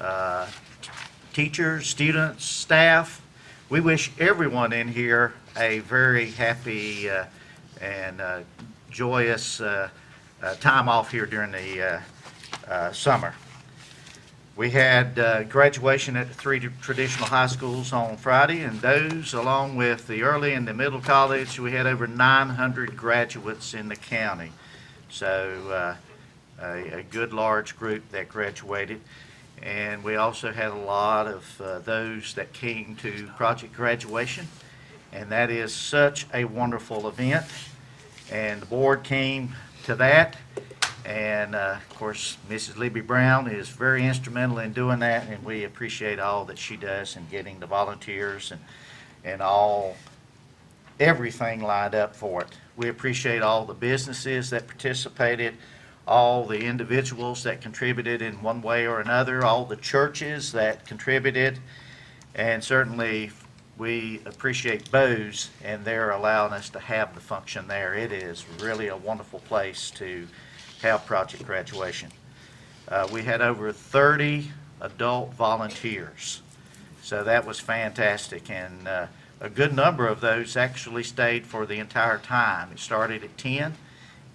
uh, teachers, students, staff. We wish everyone in here a very happy and joyous time off here during the summer. We had graduation at the three traditional high schools on Friday, and those, along with the early and the middle college, we had over 900 graduates in the county. So a good large group that graduated. And we also had a lot of those that came to project graduation, and that is such a wonderful event. And the board came to that, and of course, Mrs. Libby Brown is very instrumental in doing that, and we appreciate all that she does in getting the volunteers and everything lined up for it. We appreciate all the businesses that participated, all the individuals that contributed in one way or another, all the churches that contributed, and certainly we appreciate Bose and they're allowing us to have the function there. It is really a wonderful place to have project graduation. We had over 30 adult volunteers, so that was fantastic, and a good number of those actually stayed for the entire time. It started at 10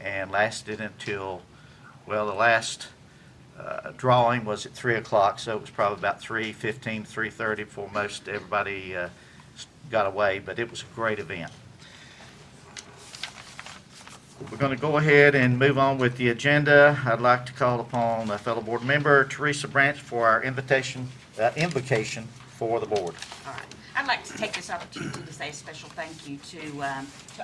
and lasted until, well, the last drawing was at 3 o'clock, so it was probably about 3:15, 3:30 before most everybody got away, but it was a great event. We're going to go ahead and move on with the agenda. I'd like to call upon a fellow board member, Teresa Branch, for our invocation for the board. All right. I'd like to take this opportunity to say a special thank you to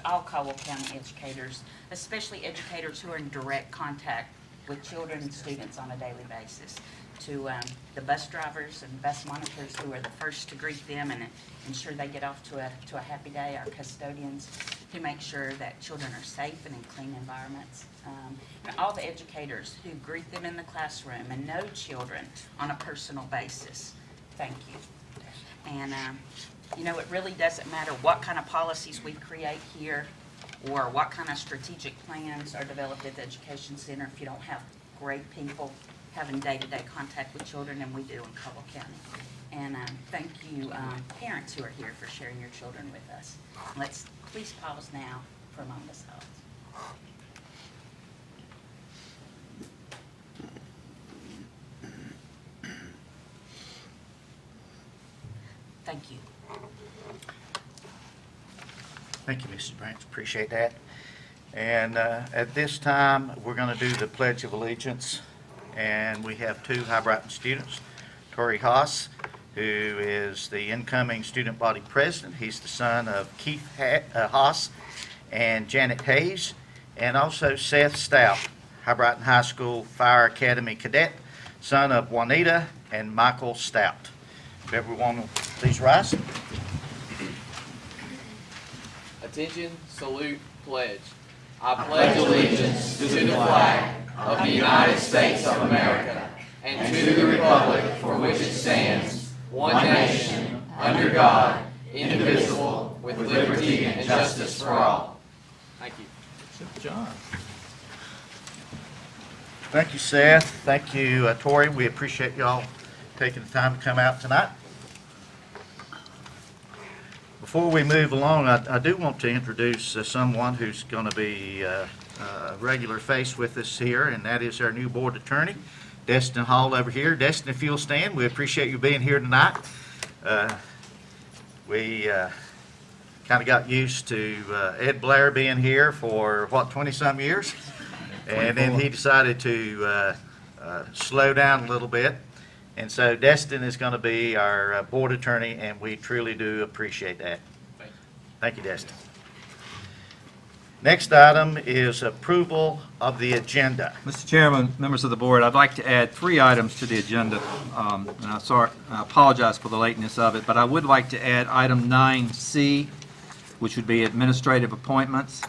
all Caldwell County educators, especially educators who are in direct contact with children and students on a daily basis, to the bus drivers and bus monitors who are the first to greet them and ensure they get off to a happy day, our custodians who make sure that children are safe and in clean environments, and all the educators who greet them in the classroom and know children on a personal basis. Thank you. And, it really doesn't matter what kind of policies we create here or what kind of strategic plans are developed at the Education Center if you don't have great people having day-to-day contact with children, and we do in Caldwell County. And thank you, parents who are here, for sharing your children with us. Let's please pause now for a moment of silence. Thank you. Thank you, Mrs. Branch. Appreciate that. And at this time, we're going to do the Pledge of Allegiance. And we have two High Brighton students, Tori Haas, who is the incoming student body president. He's the son of Keith Haas and Janet Hayes, and also Seth Stout, High Brighton High School Fire Academy cadet, son of Juanita and Michael Stout. If everyone, please rise. Attention, salute, pledge. I pledge allegiance to the flag of the United States of America and to the republic for which it stands, one nation, under God, indivisible, with liberty and justice for all. Thank you. John. Thank you, Seth. Thank you, Tori. We appreciate y'all taking the time to come out tonight. Before we move along, I do want to introduce someone who's going to be a regular face with us here, and that is our new board attorney, Destin Hall over here. Destin, if you'll stand, we appreciate you being here tonight. We kind of got used to Ed Blair being here for, 20-some years? And then he decided to slow down a little bit. And so Destin is going to be our board attorney, and we truly do appreciate that. Thank you, Destin. Next item is approval of the agenda. Mr. Chairman, members of the board, I'd like to add 3 items to the agenda. And I apologize for the lateness of it, but I would like to add item 9C, which would be administrative appointments.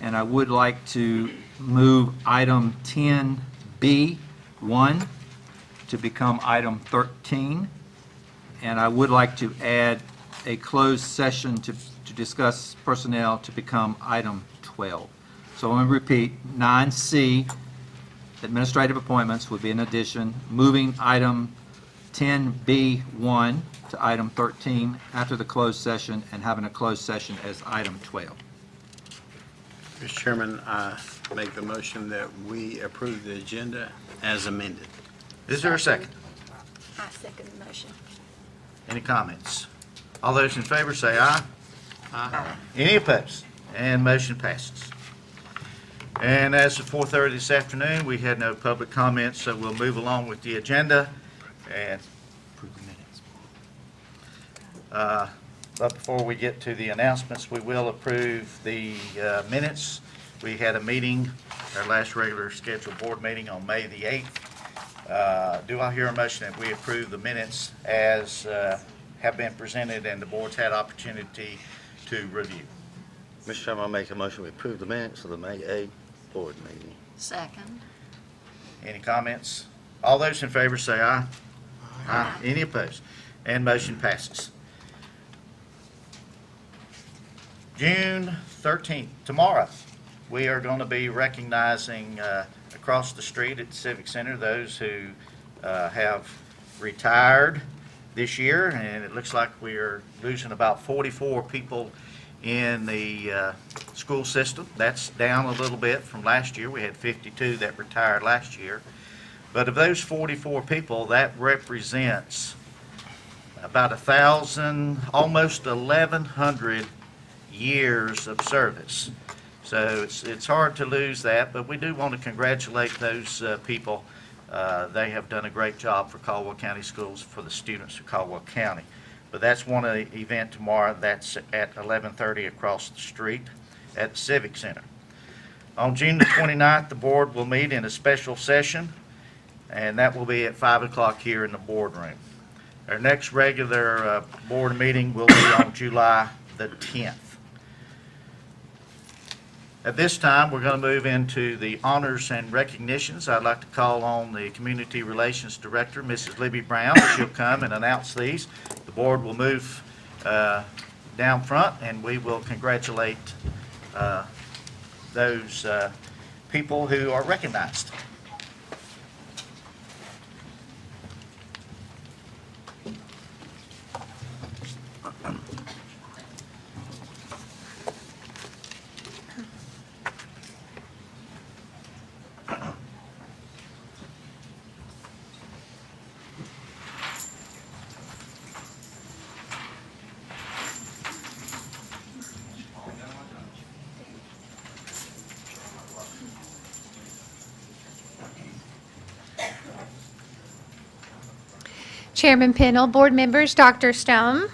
And I would like to move item 10B1 to become item 13. And I would like to add a closed session to discuss personnel to become item 12. So I'm going to repeat, 9C, administrative appointments would be an addition, moving item 10B1 to item 13 after the closed session and having a closed session as item 12. Mr. Chairman, I make the motion that we approve the agenda as amended. Is there a second? I second the motion. Any comments? All those in favor say aye. Aye. Any opposed? And motion passes. And as of 4:30 this afternoon, we had no public comments, so we'll move along with the agenda. And, but before we get to the announcements, we will approve the minutes. We had a meeting, our last regular scheduled board meeting on May the 8th. Do I hear a motion that we approve the minutes as have been presented and the board's had opportunity to review? Mr. Chairman, I'll make a motion we approve the minutes of the May 8th board meeting. Second. Any comments? All those in favor say aye. Aye. Any opposed? And motion passes. June 13th, tomorrow, we are going to be recognizing across the street at the Civic Center those who have retired this year, and it looks like we are losing about 44 people in the school system. That's down a little bit from last year. We had 52 that retired last year. But of those 44 people, that represents about 1,000, almost 1,100 years of service. So it's hard to lose that, but we do want to congratulate those people. They have done a great job for Caldwell County Schools, for the students of Caldwell County. But that's one event tomorrow. That's at 11:30 across the street at the Civic Center. On June the 29th, the board will meet in a special session, and that will be at 5 o'clock here in the boardroom. Our next regular board meeting will be on July the 10th. At this time, we're going to move into the honors and recognitions. I'd like to call on the Community Relations Director, Mrs. Libby Brown. She'll come and announce these. The board will move down front, and we will congratulate those people who are recognized. Chairman Pennell, board members, Dr. Stone,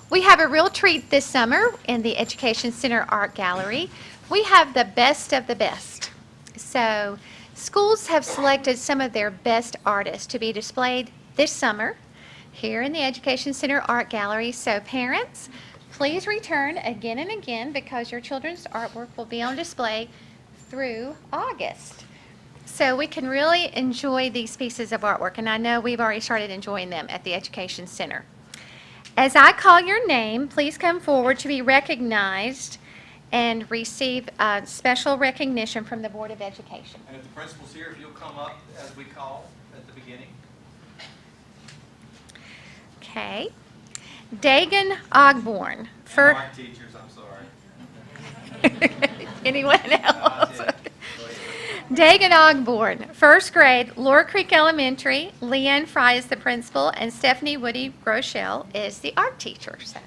we have a real treat this summer in the Education Center Art Gallery. We have the best of the best. So schools have selected some of their best artists to be displayed this summer here in the Education Center Art Gallery. So parents, please return again and again because your children's artwork will be on display through August. So we can really enjoy these pieces of artwork, and I know we've already started enjoying them at the Education Center. As I call your name, please come forward to be recognized and receive special recognition from the Board of Education. And if the principal's here, if you'll come up as we call at the beginning. Okay. Dagan Ogborn. Art teachers, I'm sorry. Anyone else? Dagan Ogborn, first grade, Laura Creek Elementary. Leanne Fry is the principal, and Stephanie Woody Groeschel is the art teacher. So,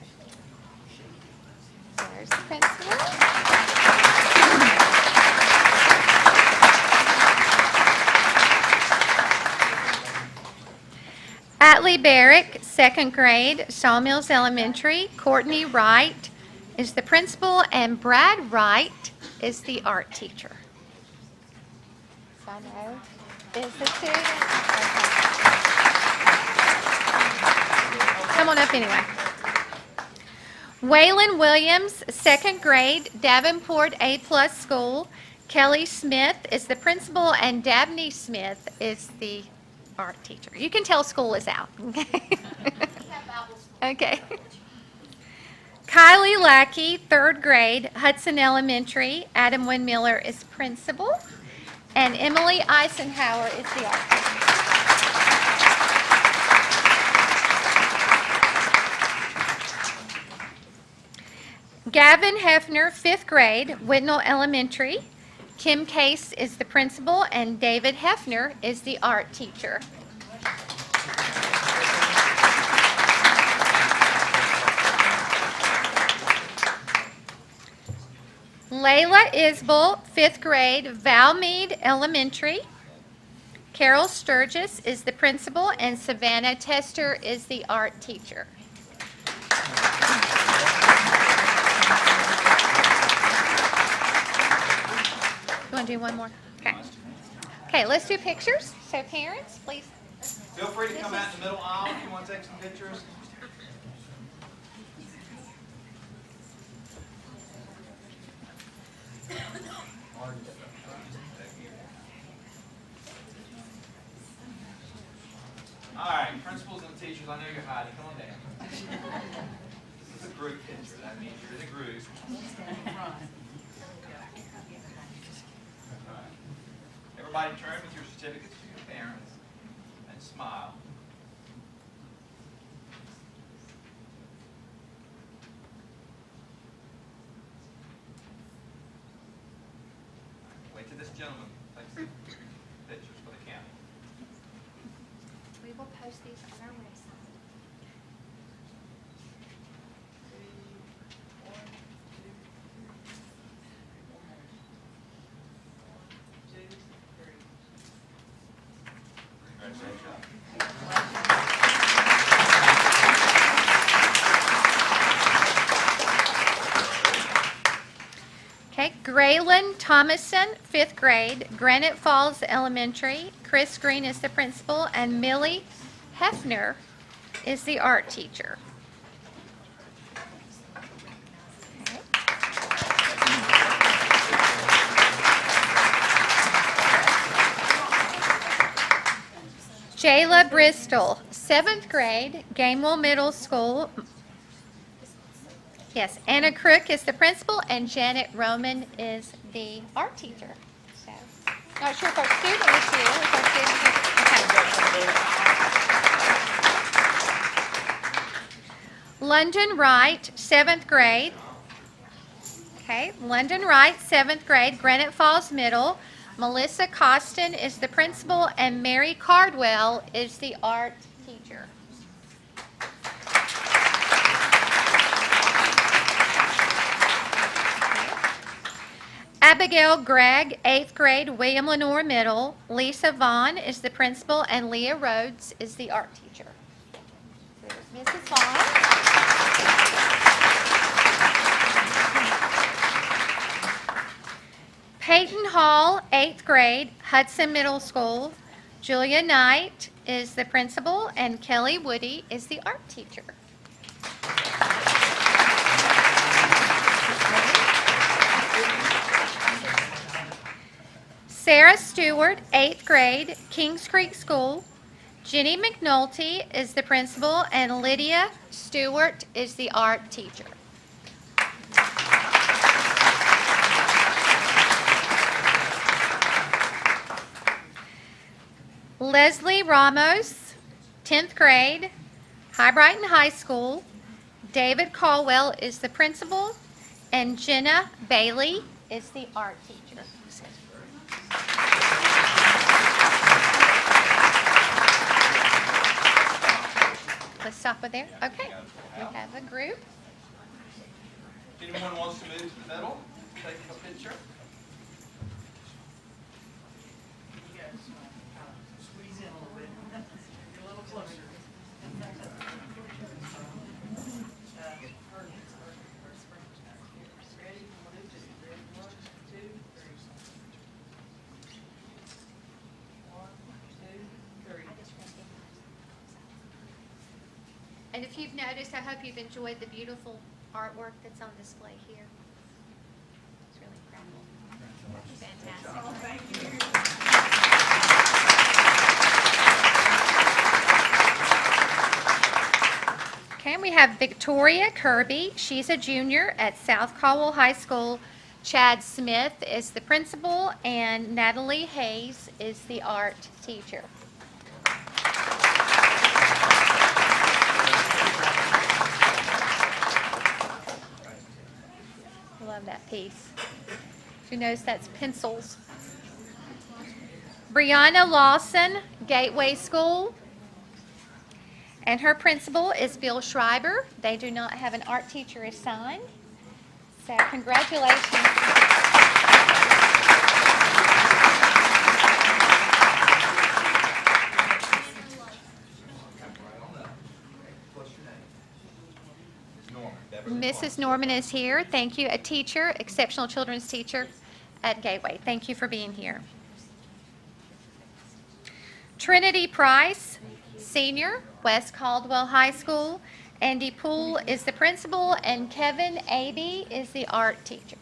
there's the principal. Atlee Barrick, second grade, Sawmills Elementary. Courtney Wright is the principal, and Brad Wright is the art teacher. I know, is the student. Come on up anyway. Waylon Williams, second grade, Davenport A+ School. Kelly Smith is the principal, and Dabney Smith is the art teacher. You can tell school is out, okay? Okay. Kylie Lackey, third grade, Hudson Elementary. Adam Windmiller is principal. And Emily Eisenhower is the art teacher. Gavin Hefner, 5th grade, Whitnall Elementary. Kim Case is the principal, and David Hefner is the art teacher. Layla Isbell, 5th grade, Valmead Elementary. Carol Sturgis is the principal, and Savannah Tester is the art teacher. You want to do one more? Okay. Okay, let's do pictures. So parents, please. Feel free to come out in the middle aisle if you want to take some pictures. All right, principals and teachers, I know you're hiding. Come on down. This is a group picture. That means you're in a group. All right. Everybody turn with your certificates to your parents and smile. Wait till this gentleman takes some pictures for the county. We will post these on our website. Congratulations. Okay, Graylin Thomason, 5th grade, Granite Falls Elementary. Chris Green is the principal, and Millie Hefner is the art teacher. Jayla Bristol, 7th grade, Gamewell Middle School. Yes, Anna Crook is the principal, and Janet Roman is the art teacher. So, not sure if our student is here. Is our student here? Okay. London Wright, 7th grade. Okay, London Wright, 7th grade, Granite Falls Middle. Melissa Costin is the principal, and Mary Cardwell is the art teacher. Abigail Gregg, 8th grade, William Lenore Middle. Lisa Vaughn is the principal, and Leah Rhodes is the art teacher. There's Mrs. Vaughn. Peyton Hall, 8th grade, Hudson Middle School. Julia Knight is the principal, and Kelly Woody is the art teacher. Sarah Stewart, 8th grade, Kings Creek School. Jenny McNulty is the principal, and Lydia Stewart is the art teacher. Leslie Ramos, 10th grade, High Brighton High School. David Caldwell is the principal, and Jenna Bailey is the art teacher. Let's stop it there. Okay, we have a group. If anyone wants to move to the middle, take a picture. Squeeze in a little bit. Get a little closer. Ready? 1, 2, 3. 1, 2, 3. And if you've noticed, I hope you've enjoyed the beautiful artwork that's on display here. It's really incredible. Fantastic. Okay, we have Victoria Kirby. She's a junior at South Caldwell High School. Chad Smith is the principal, and Natalie Hayes is the art teacher. piece. Who knows that's pencils? Brianna Lawson, Gateway School. And her principal is Bill Schreiber. They do not have an art teacher assigned. So congratulations. Mrs. Norman is here. Thank you. A teacher, exceptional children's teacher at Gateway. Thank you for being here. Trinity Price, senior, West Caldwell High School. Andy Poole is the principal, and Kevin Aby is the art teacher.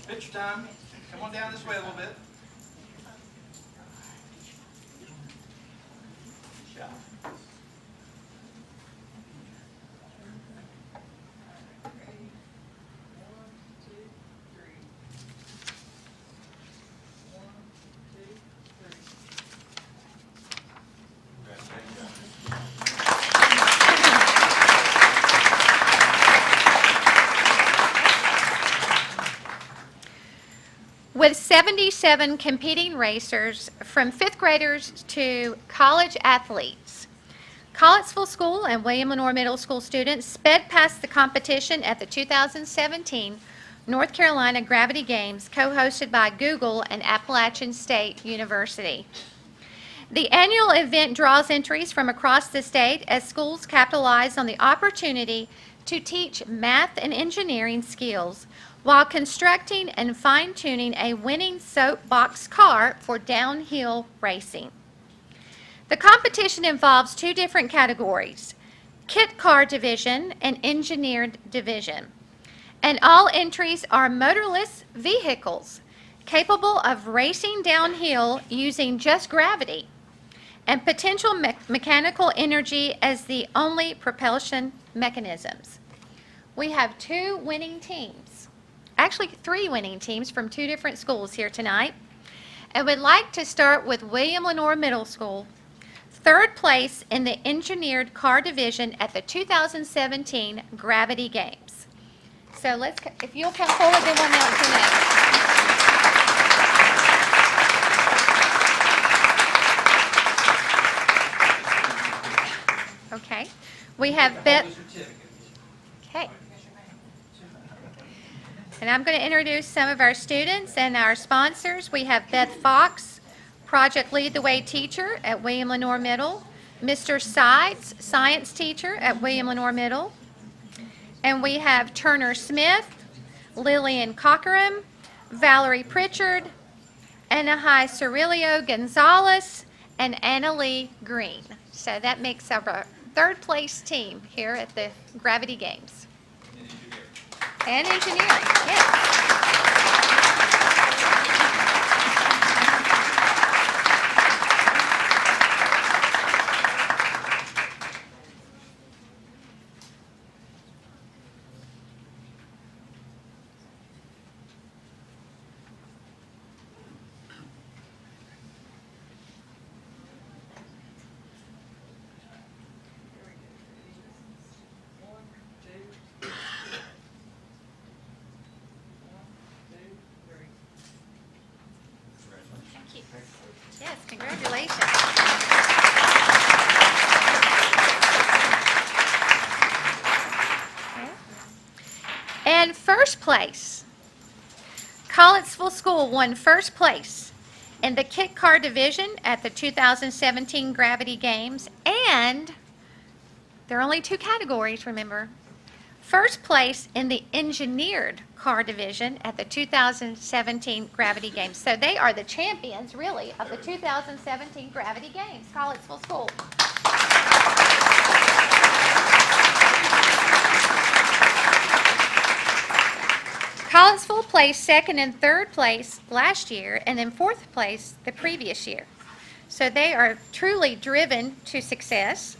Picture time. Come on down this way a little bit. With 77 competing racers, from fifth graders to college athletes, Collettsville School and William Lenore Middle School students sped past the competition at the 2017 North Carolina Gravity Games, co-hosted by Google and Appalachian State University. The annual event draws entries from across the state as schools capitalize on the opportunity to teach math and engineering skills while constructing and fine-tuning a winning soapbox car for downhill racing. The competition involves two different categories, kit car division and engineered division. And all entries are motorless vehicles capable of racing downhill using just gravity and potential mechanical energy as the only propulsion mechanisms. We have two winning teams, actually three winning teams from two different schools here tonight. And we'd like to start with William Lenore Middle School, third place in the engineered car division at the 2017 Gravity Games. So let's, if you'll come forward, then we'll announce your name. Okay, we have Beth. Okay. And I'm going to introduce some of our students and our sponsors. We have Beth Fox, Project Lead the Way teacher at William Lenore Middle. Mr. Sides, science teacher at William Lenore Middle. And we have Turner Smith, Lillian Cockerham, Valerie Pritchard, Anahai Cirilio Gonzalez, and Annalie Green. So that makes our third place team here at the Gravity Games. And engineering, yes. Thank you. Yes, congratulations. Okay. And first place, Collettsville School won first place in the kit car division at the 2017 Gravity Games, and there are only two categories, remember. First place in the engineered car division at the 2017 Gravity Games. So they are the champions, really, of the 2017 Gravity Games, Collettsville School. Collettsville placed second and third place last year, and then fourth place the previous year. So they are truly driven to success.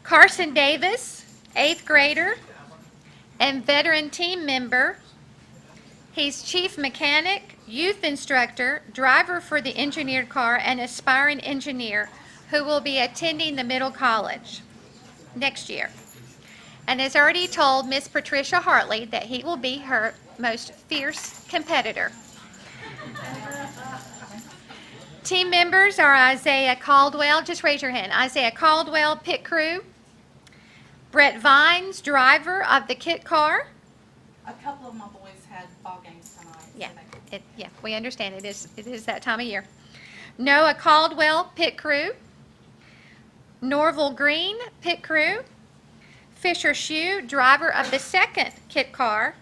Carson Davis, eighth grader and veteran team member. He's chief mechanic, youth instructor, driver for the engineered car, and aspiring engineer who will be attending the middle college next year. And has already told Miss Patricia Hartley that he will be her most fierce competitor. Team members are Isaiah Caldwell, just raise your hand, Isaiah Caldwell, pit crew. Brett Vines, driver of the kit car. A couple of my boys had ball games tonight. so Yeah, we understand, it is that time of year. Noah Caldwell, pit crew. Norval Green, pit crew. Fisher Shue, driver of the second kit car.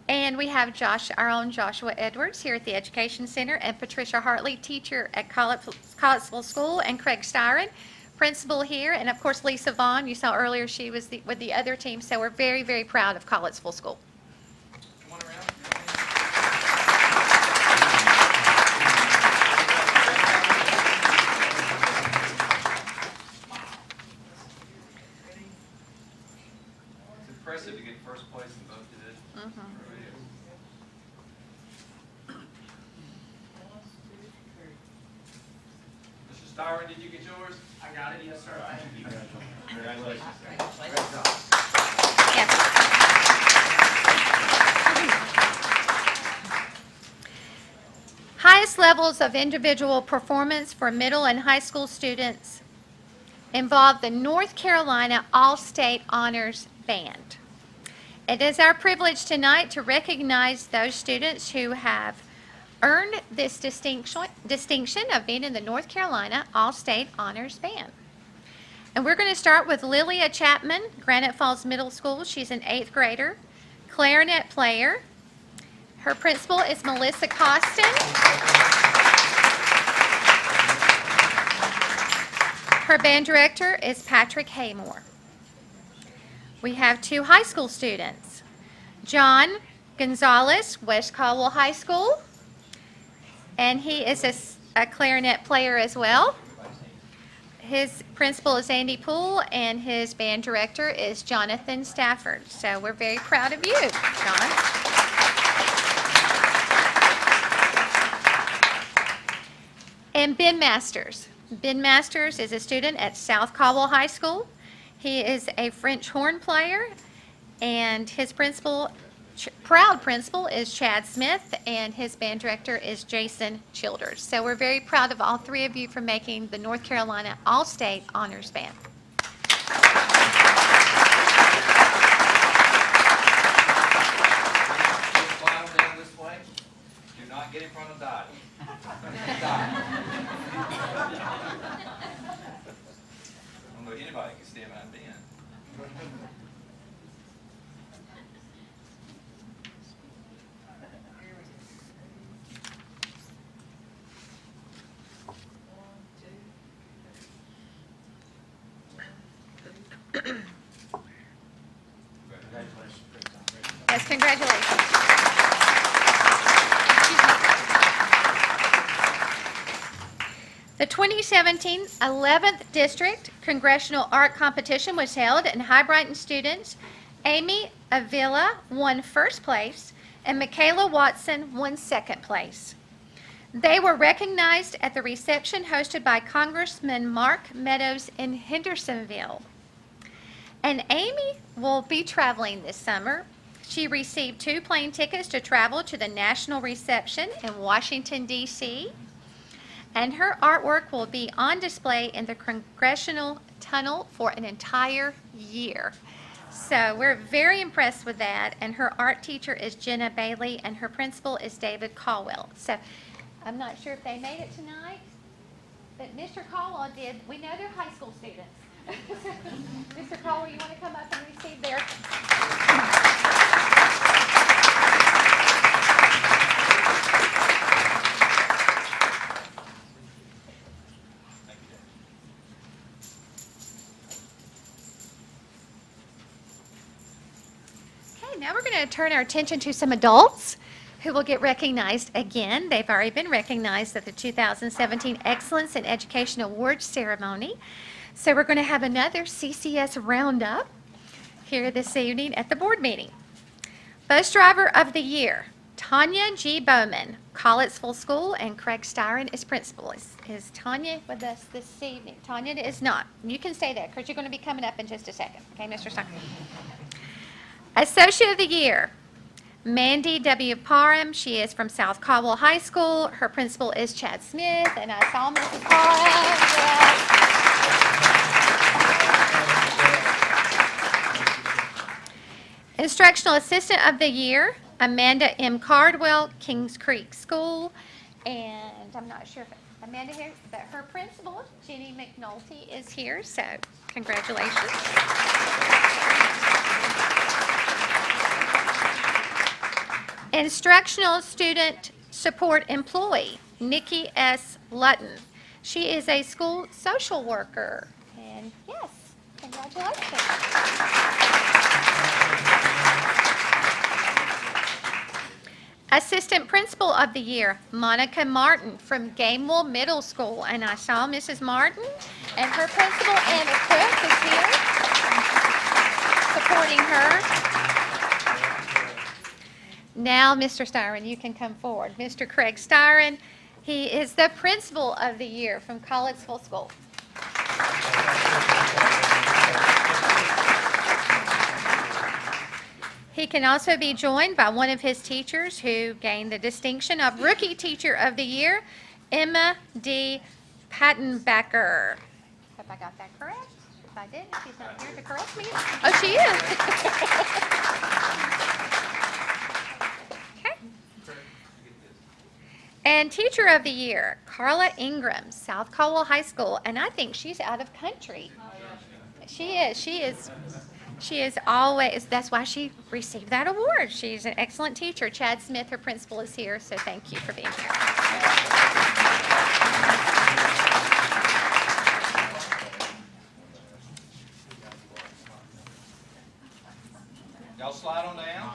And we have our own Joshua Edwards here at the Education Center, and Patricia Hartley, teacher at Collettsville School, and Craig Styron, principal here, and of course Lisa Vaughn. You saw earlier she was with the other team, so we're very, very proud of Collettsville School. Come on around. It's impressive to get first place in both divisions. Mr. Styron, did you get yours? I got it, yes, sir. Thank you. Congratulations. Highest levels of individual performance for middle and high school students involve the North Carolina All-State Honors Band. It is our privilege tonight to recognize those students who have earned this distinction of being in the North Carolina All-State Honors Band. And we're going to start with Lilia Chapman, Granite Falls Middle School. She's an 8th grader, clarinet player. Her principal is Melissa Costin. Her band director is Patrick Haymore. We have 2 high school students. John Gonzalez, West Caldwell High School, and he is a clarinet player as well. His principal is Andy Poole, and his band director is Jonathan Stafford. So we're very proud of you, John. And Ben Masters. Ben Masters is a student at South Caldwell High School. He is a French horn player, and his proud principal is Chad Smith, and his band director is Jason Childers. So we're very proud of all 3 of you for making the North Carolina All-State Honors Band. Smile down this way. Do not get in front of Dottie. Dottie. I don't know anybody can stand behind Ben. Yes, congratulations. The 2017 11th District Congressional Art Competition was held, and High Brighton students Amy Avila won first place, and Michaela Watson won second place. They were recognized at the reception hosted by Congressman Mark Meadows in Hendersonville. And Amy will be traveling this summer. She received 2 plane tickets to travel to the national reception in Washington, D.C., and her artwork will be on display in the Congressional Tunnel for an entire year. So we're very impressed with that, and her art teacher is Jenna Bailey, and her principal is David Caldwell. So I'm not sure if they made it tonight, but Mr. Caldwell did. We know they're high school students. Mr. Caldwell, you want to come up and receive their... Okay, now we're going to turn our attention to some adults who will get recognized again. They've already been recognized at the 2017 Excellence in Education Awards ceremony. So we're going to have another CCS roundup here this evening at the board meeting. Bus Driver of the Year, Tanya G. Bowman, Collettsville School, and Craig Styron is principal. Is Tanya with us this evening? Tanya is not. You can stay there because you're going to be coming up in just a second. Okay, Mr. Stein. Associate of the Year, Mandy W. Parham. She is from South Caldwell High School. Her principal is Chad Smith, and I saw Mrs. Parham. Yes. Instructional Assistant of the Year, Amanda M. Cardwell, Kings Creek School. And I'm not sure if Amanda here, but her principal, Jenny McNulty, is here, so congratulations. Instructional Student Support Employee, Nikki S. Lutton. She is a school social worker. And yes, congratulations. Assistant Principal of the Year, Monica Martin from Gamewell Middle School. And I saw Mrs. Martin and her principal, Anna Cook, is here supporting her. Now, Mr. Styron, you can come forward. Mr. Craig Styron, he is the Principal of the Year from Collettsville School. He can also be joined by one of his teachers who gained the distinction of Rookie Teacher of the Year, Emma D. Pattenbecker. Hope I got that correct. If I didn't, she's not here to correct me. Oh, she is. Okay. And Teacher of the Year, Carla Ingram, South Caldwell High School, and I think she's out of country. She is always, that's why she received that award. She's an excellent teacher. Chad Smith, her principal, is here, so thank you for being here. Y'all slide on down.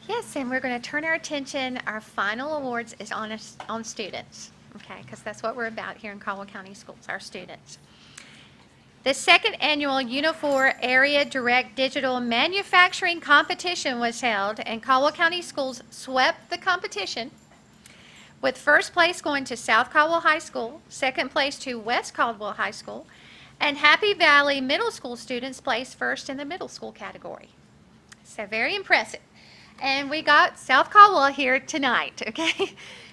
Yes, and we're going to turn our attention, our final awards is on students, okay, because that's what we're about here in Caldwell County Schools, our students. The second annual Unifor Area Direct Digital Manufacturing Competition was held, and Caldwell County Schools swept the competition, with first place going to South Caldwell High School, second place to West Caldwell High School, and Happy Valley Middle School students placed first in the middle school category. So very impressive. And we got South Caldwell here tonight, okay?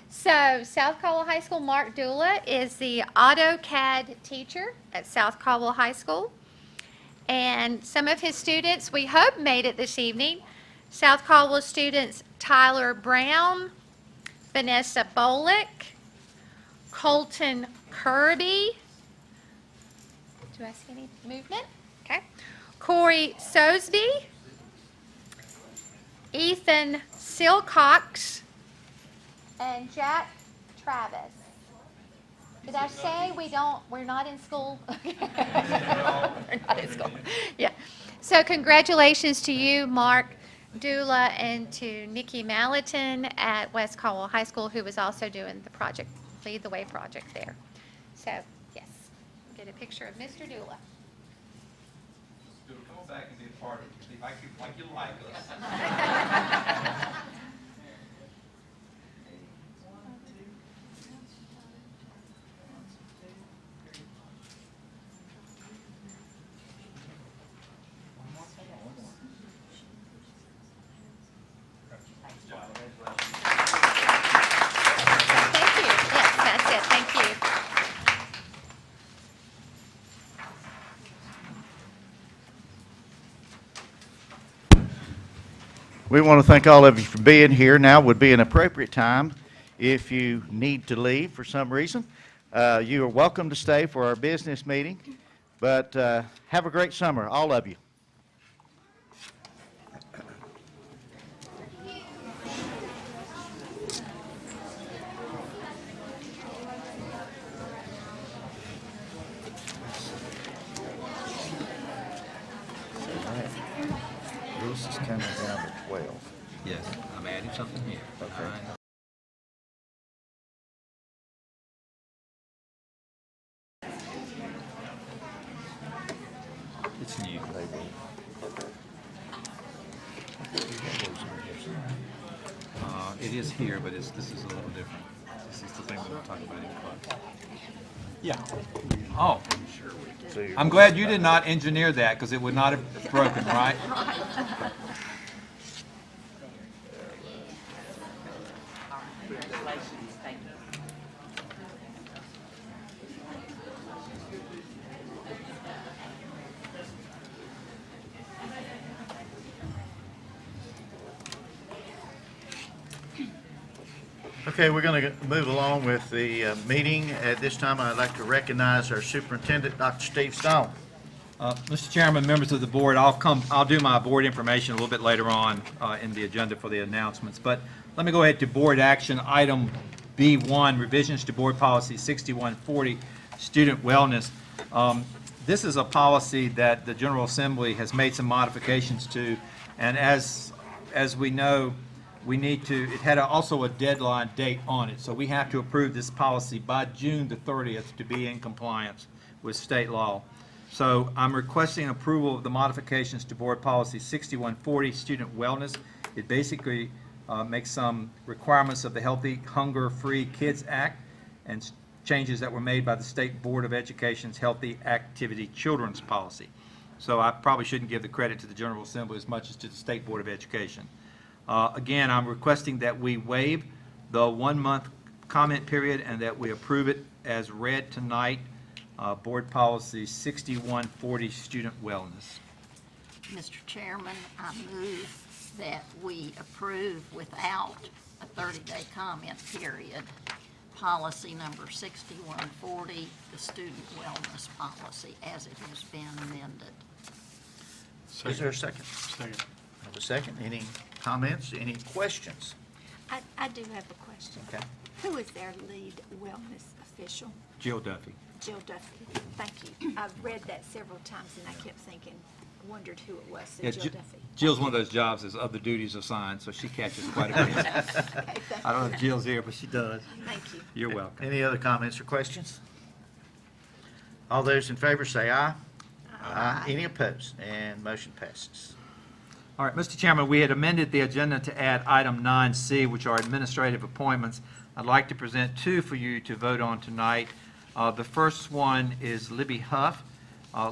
So South Caldwell High School, Mark Dula is the AutoCAD teacher at South Caldwell High School. And some of his students, we hope, made it this evening. South Caldwell students Tyler Brown, Vanessa Bolick, Colton Kirby. Do I see any movement? Okay. Corey Sosby, Ethan Silcox, and Jack Travis. Did I say we're not in school? We're not in school. Yeah. So congratulations to you, Mark Dula, and to Nikki Malatin at West Caldwell High School, who was also doing the project, Lead the Way project there. So, yes, get a picture of Mr. Dula. Come back and be a part of it, like you like us. Thank you. Yes, that's it. Thank you. We want to thank all of you for being here. Now would be an appropriate time if you need to leave for some reason. You are welcome to stay for our business meeting, but have a great summer, all of you. This is coming down to 12. Yes, I'm adding something here. Okay. It's new. It is here, but this is a little different. This is the thing we'll talk about in class. Yeah. Oh, So you're- I'm glad you did not engineer that, because it would not have broken, right? Congratulations, thank you. Okay, we're going to move along with the meeting. At this time, I'd like to recognize our superintendent, Dr. Steve Stone. Mr. Chairman, members of the board, I'll do my board information a little bit later on in the agenda for the announcements. But let me go ahead to board action, item B1, revisions to board policy 6140, student wellness. This is a policy that the General Assembly has made some modifications to, and as we know, we need to, it had also a deadline date on it, so we have to approve this policy by June the 30th to be in compliance with state law. So I'm requesting approval of the modifications to Board Policy 6140, Student Wellness. It basically makes some requirements of the Healthy Hunger Free Kids Act and changes that were made by the State Board of Education's Healthy Activity Children's Policy. So I probably shouldn't give the credit to the General Assembly as much as to the State Board of Education. Again, I'm requesting that we waive the 1-month comment period and that we approve it as read tonight, Board Policy 6140, Student Wellness. Mr. Chairman, I move that we approve without a 30-day comment period, policy number 6140, the student wellness policy, as it has been amended. Is there a second? Second. I have a second. Any comments, any questions? I do have a question. Okay. Who is their lead wellness official? Jill Duffy. Jill Duffy. Thank you. I've read that several times and I kept thinking, wondered who it was, so Yeah, Jill Duffy. Jill's one of those jobs as other duties assigned, so she catches quite a bit. Okay, thank I don't know you. if Jill's here, but she does. Thank you. You're welcome. Any other comments or questions? All those in favor say aye. Aye. Any opposed? And motion passes. All right, Mr. Chairman, we had amended the agenda to add item 9C, which are administrative appointments. I'd like to present two for you to vote on tonight. The first one is Libby Huff.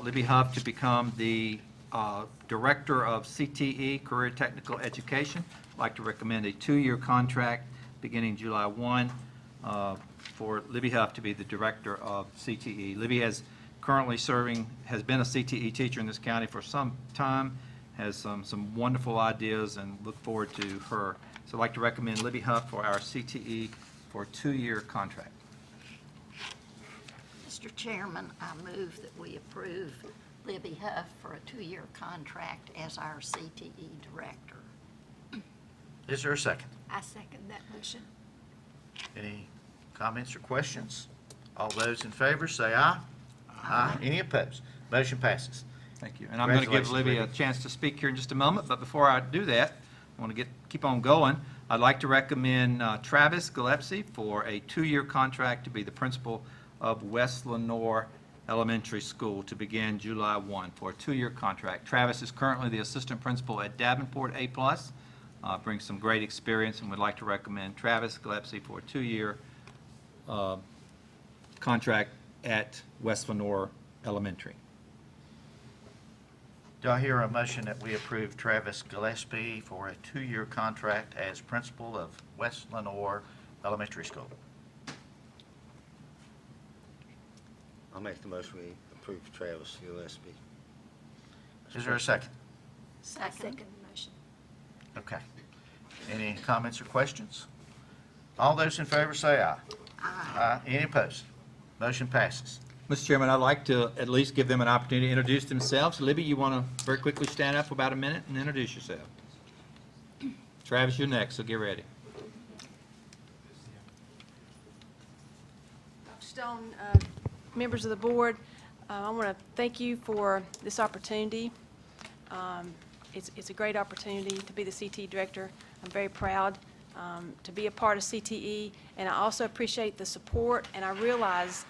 Libby Huff to become the Director of CTE, Career Technical Education. I'd like to recommend a 2-year contract beginning July 1 for Libby Huff to be the Director of CTE. Libby has currently has been a CTE teacher in this county for some time, has some wonderful ideas, and look forward to her. So I'd like to recommend Libby Huff for our CTE for a 2-year contract. Mr. Chairman, I move that we approve Libby Huff for a 2-year contract as our CTE director. Is there a second? I second that motion. Any comments or questions? All those in favor say aye. Aye. Any opposed? Motion passes. Thank you. And I'm going to give Congratulations, Libby a Libby. chance to speak here in just a moment, but before I do that, I want to keep on going. I'd like to recommend Travis Gillespie for a 2-year contract to be the principal of West Lenore Elementary School to begin July 1 for a 2-year contract. Travis is currently the assistant principal at Davenport A+, brings some great experience, and would like to recommend Travis Gillespie for a 2-year contract at West Lenore Elementary. Do I hear a motion that we approve Travis Gillespie for a 2-year contract as principal of West Lenore Elementary School? I'll make the motion we approve Travis Gillespie. Is there a second? I second the motion. Okay. Any comments or questions? All those in favor say aye. Aye. Any opposed? Motion passes. Mr. Chairman, I'd like to at least give them an opportunity to introduce themselves. Libby, you want to very quickly stand up for about a minute and introduce yourself? Travis, you're next, so get ready. Dr. Stone, members of the board, I want to thank you for this opportunity. it's a great opportunity to be the CTE director. I'm very proud to be a part of CTE, and I also appreciate the support, and I realize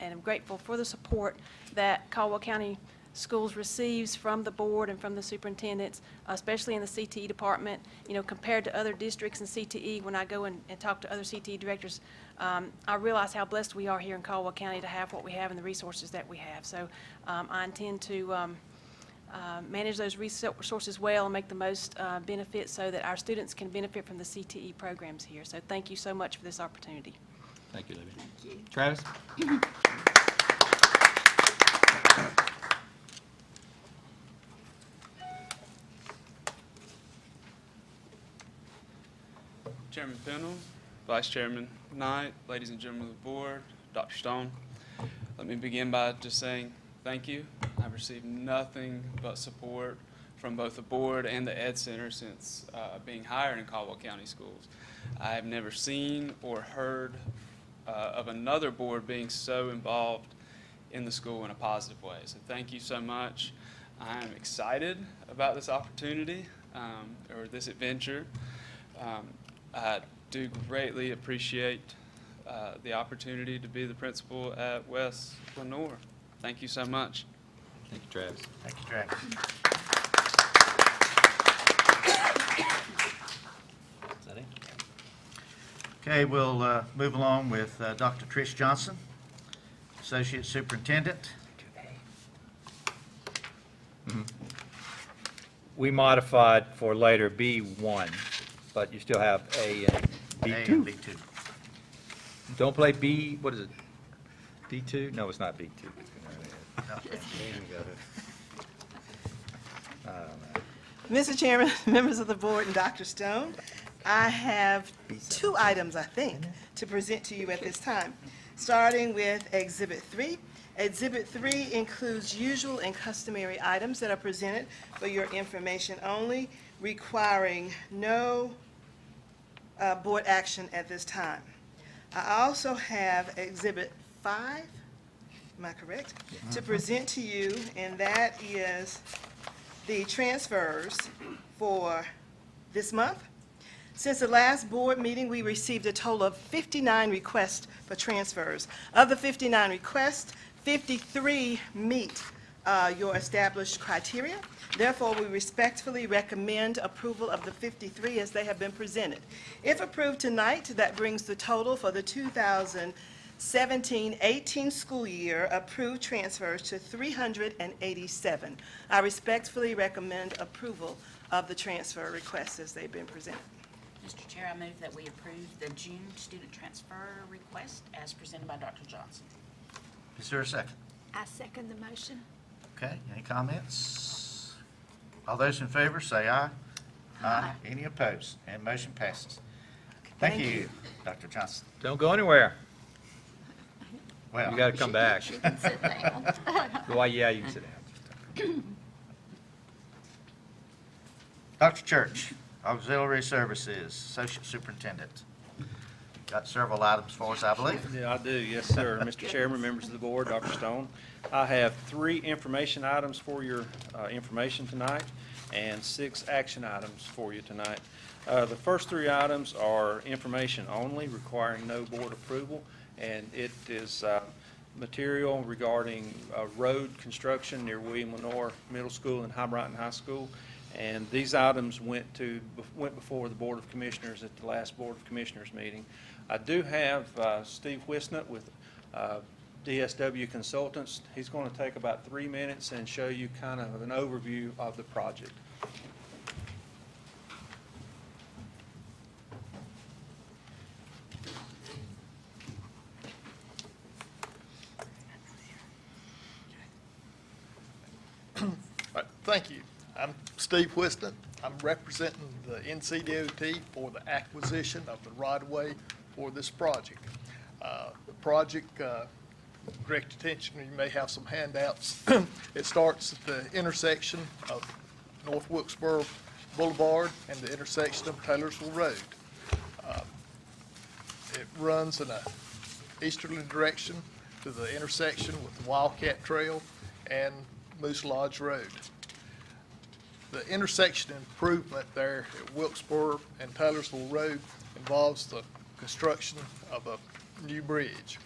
and I'm grateful for the support that Caldwell County Schools receives from the board and from the superintendents, especially in the CTE department. You know, compared to other districts in CTE, when I go and talk to other CTE directors, I realize how blessed we are here in Caldwell County to have what we have and the resources that we have. So I intend to manage those resources well and make the most benefit so that our students can benefit from the CTE programs here. So thank you so much for this opportunity. Thank you, Libby. Thank you. Travis? Chairman Pennell, Vice Chairman Knight, ladies and gentlemen of the board, Dr. Stone. Let me begin by just saying thank you. I've received nothing but support from both the board and the Ed Center since being hired in Caldwell County Schools. I have never seen or heard of another board being so involved in the school in a positive way. So thank you so much. I am excited about this opportunity or this adventure. I do greatly appreciate the opportunity to be the principal at West Lenoir. Thank you so much. Thank you, Travis. Thank you, Travis. Is that it? Okay, we'll move along with Dr. Trish Johnson, Associate Superintendent. We modified for later B1, but you still have A and A B2. and B2. Don't play B, what is it? B2? No, it's not B2. I don't know. Mr. Chairman, members of the board, and Dr. Stone, I have two items, I think, to present to you at this time, starting with Exhibit 3. Exhibit 3 includes usual and customary items that are presented for your information only, requiring no board action at this time. I also have Exhibit 5, am I correct? To present to you, and that is the transfers for this month. Since the last board meeting, we received a total of 59 requests for transfers. Of the 59 requests, 53 meet your established criteria. Therefore, we respectfully recommend approval of the 53 as they have been presented. If approved tonight, that brings the total for the 2017-18 school year approved transfers to 387. I respectfully recommend approval of the transfer requests as they've been presented. Mr. Chair, I move that we approve the June student transfer request as presented by Dr. Johnson. Is there a second? I second the motion. Okay, any comments? All those in favor, say aye. Aye. Any opposed? And motion passes. Thank you, Dr. Johnson. Don't go anywhere. Well, You got to come back. She can sit down. Well, yeah, you can sit down. Dr. Church, Auxiliary Services, Associate Superintendent. Got several items for us, I believe. Yeah, I do, yes, sir. Mr. Chairman, members of the board, Dr. Stone. I have 3 information items for your information tonight and 6 action items for you tonight. The first 3 items are information only, requiring no board approval, and it is material regarding road construction near William Lenoir Middle School and High Brighton High School. And these items went before the Board of Commissioners at the last Board of Commissioners meeting. I do have Steve Wisnut with DSW Consultants. He's going to take about 3 minutes and show you kind of an overview of the project. Thank you. I'm Steve Wiston. I'm representing the NCDOT for the acquisition of the right-of-way for this project. The project, direct attention, you may have some handouts. It starts at the intersection of North Wilkesboro Boulevard and the intersection of Taylorsville Road. It runs in a easterly direction to the intersection with the Wildcat Trail and Moose Lodge Road. The intersection improvement there at Wilkesboro and Taylorsville Road involves the construction of a new bridge.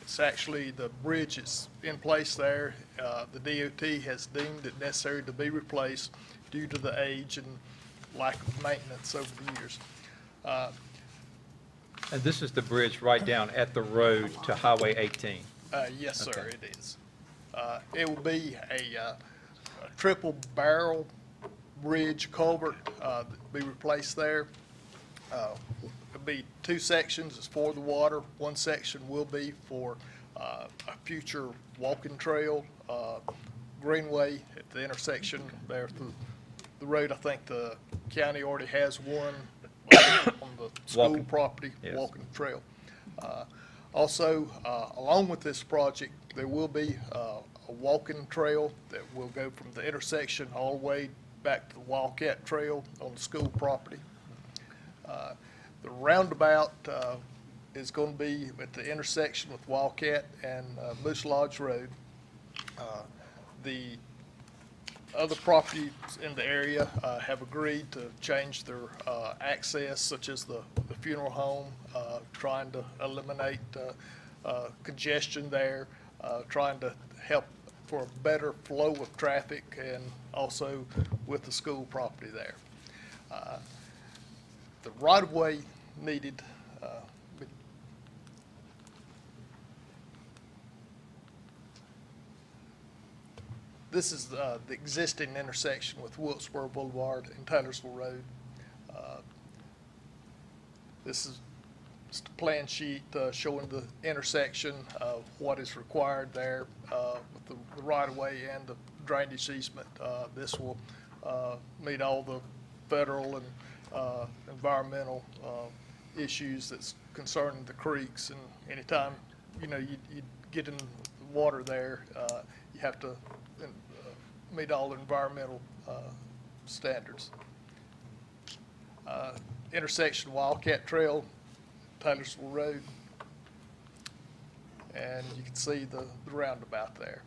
It's actually, the bridge is in place there. The DOT has deemed it necessary to be replaced due to the age and lack of maintenance over the years. And this is the bridge right down at the road to Highway 18. Yes, sir, Okay. it is. It will be a triple barrel bridge culvert that will be replaced there. It'll be two sections. It's for the water. One section will be for a future walking trail, greenway at the intersection there through the road. I think the county already has one on the school Walking. property, Yes. walking trail. Also, along with this project, there will be a walking trail that will go from the intersection all the way back to the Wildcat Trail on the school property. The roundabout is going to be at the intersection with Wildcat and Moose Lodge Road. The other properties in the area have agreed to change their access, such as the funeral home, trying to eliminate congestion there, trying to help for a better flow of traffic, and also with the school property there. The right-of-way needed, this is the existing intersection with Wilkesboro Boulevard and Taylorsville Road. This is just a plan sheet showing the intersection of what is required there with the right-of-way and the drainage easement. This will meet all the federal and environmental issues that's concerning the creeks. And anytime, you get in the water there, you have to meet all the environmental standards. Intersection Wildcat Trail, Taylorsville Road, and you can see the roundabout there.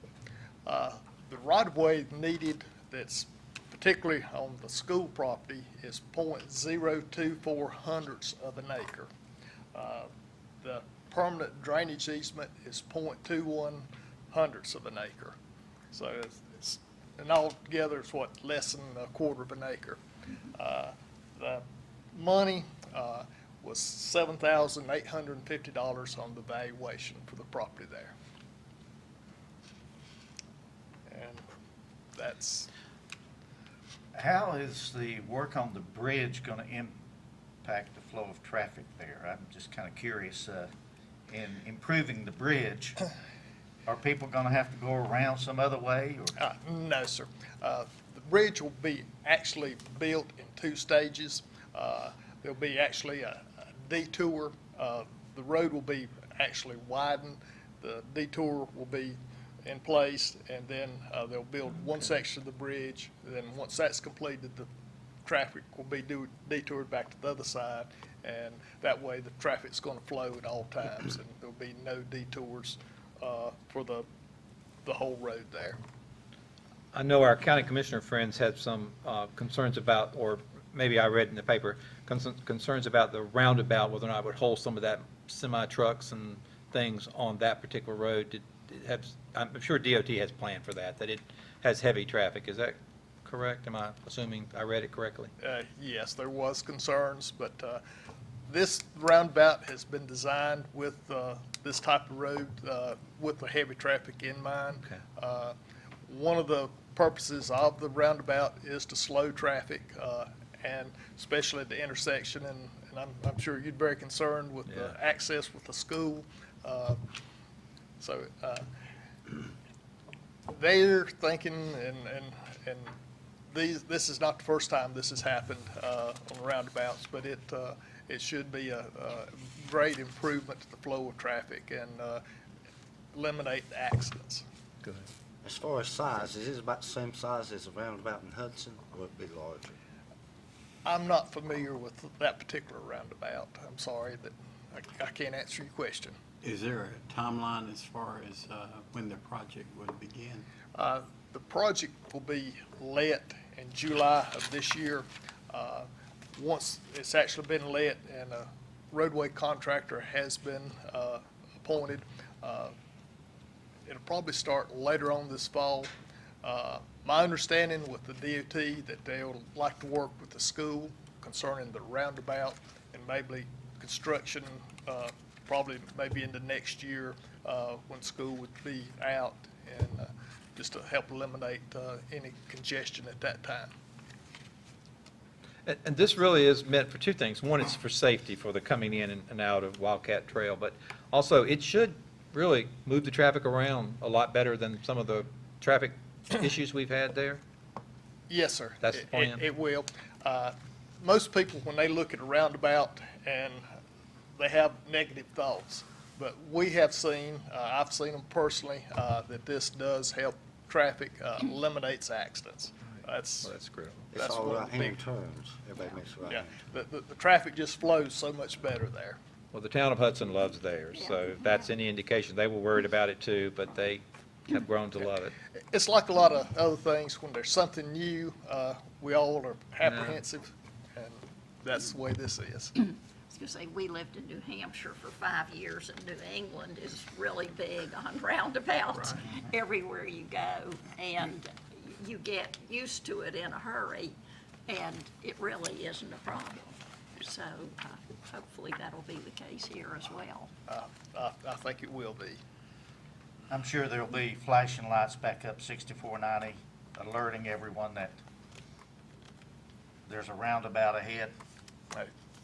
The right-of-way needed that's particularly on the school property is .024 hundredths of an acre. The permanent drainage easement is .21 hundredths of an acre. So it's and altogether it's less than a quarter of an acre. The money was $7,850 on the valuation for the property there. And that's, How is the work on the bridge going to impact the flow of traffic there? I'm just kind of curious. In improving the bridge, are people going to have to go around some other way? Or? no, sir. The bridge will be actually built in two stages. There'll be actually a detour. The road will be actually widened. The detour will be in place, and then they'll build one section of the bridge. Then once that's completed, the traffic will be detoured back to the other side, and that way the traffic's going to flow at all times, and there'll be no detours for the whole road there. I know our county commissioner friends had some concerns about, or maybe I read in the paper, concerns about the roundabout, whether or not it would hold some of that semi-trucks and things on that particular road. I'm sure DOT has planned for that it has heavy traffic. Is that correct? Am I assuming I read it correctly? Yes, there was concerns, but this roundabout has been designed with this type of road with the heavy traffic in mind. Okay. One of the purposes of the roundabout is to slow traffic, and especially at the intersection, and I'm sure you'd be very concerned with the access with the school. So they're thinking, and this is not the first time this has happened on roundabouts, but it should be a great improvement to the flow of traffic and eliminate the accidents. Good. As far as size, is it about the same size as a roundabout in Hudson, or would it be larger? I'm not familiar with that particular roundabout. I'm sorry that I can't answer your question. Is there a timeline as far as when the project would begin? The project will be let in July of this year. Once it's actually been let and a roadway contractor has been appointed, it'll probably start later on this fall. My understanding with the DOT that they'll like to work with the school concerning the roundabout and maybe construction, probably maybe into next year, when school would be out, and just to help eliminate any congestion at that time. And this really is meant for two things. One, it's for safety for the coming in and out of Wildcat Trail, but also it should really move the traffic around a lot better than some of the traffic issues we've had there. Yes, sir. That's the plan? It will. Most people, when they look at a roundabout, and they have negative thoughts, but we have seen, I've seen them personally, that this does help traffic, eliminates accidents. That's critical. It's That's all one right of the hand big- turns. Everybody makes right Yeah, hand. the traffic just flows so much better there. Well, the town of Hudson loves theirs, so if that's any indication. They were worried about it too, but they have grown to love it. It's like a lot of other things, when there's something new, we all are apprehensive, and that's the way this is. I was gonna say, we lived in New Hampshire for 5 years, and New England is really big on roundabouts everywhere you go, and you get used to it in a hurry, and it really isn't a problem. So hopefully that'll be the case here as well. I think it will be. I'm sure there'll be flashing lights back up 6490, alerting everyone that there's a roundabout ahead.